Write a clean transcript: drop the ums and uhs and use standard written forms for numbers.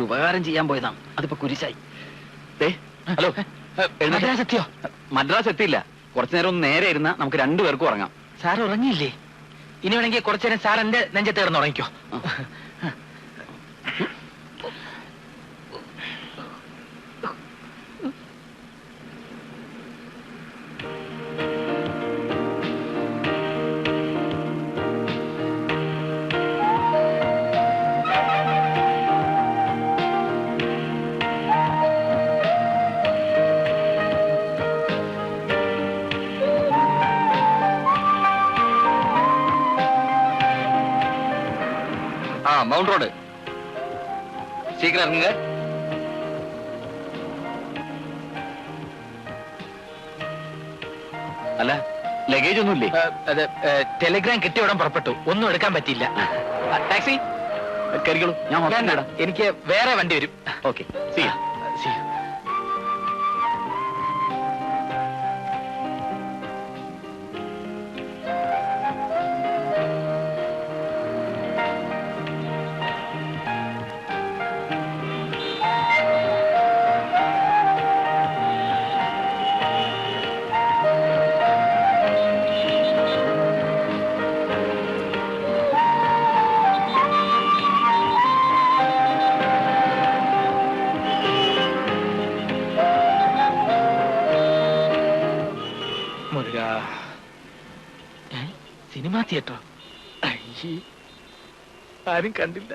ഒരു ഉപകാരം ചെയ്യാൻ പോയതാണ്, അതിപ്പോ കുരിശായി. ഹലോ, മദ്രാസ് എത്തിയോ? മദ്രാസ് എത്തിയില്ല. കുറച്ചു നേരം ഒന്ന് നേരെ ഇരുന്ന നമുക്ക് രണ്ടുപേർക്കും ഉറങ്ങാം. സാർ ഉറങ്ങിയില്ലേ? ഇനി വേണമെങ്കിൽ കുറച്ചു നേരം സാർ എന്റെ നെഞ്ചത്ത് കിടന്ന് ഉറങ്ങിക്കോ. மவுண்ட் ரோடு சீக்கிரம் இருங்க. അല്ല ലഗേജ് ഒന്നുമില്ലേ? ടെലിഗ്രാം കിട്ടിയ ഉടൻ പുറപ്പെട്ടു, ഒന്നും എടുക്കാൻ പറ്റിയില്ല. ടാക്സി കയറിക്കോളൂ, ഞാൻ ഹോസ്പിറ്റലിൽ. എനിക്ക് വേറെ വണ്ടി വരും. Okay, see you. Cinema theatre ആരും കണ്ടില്ല.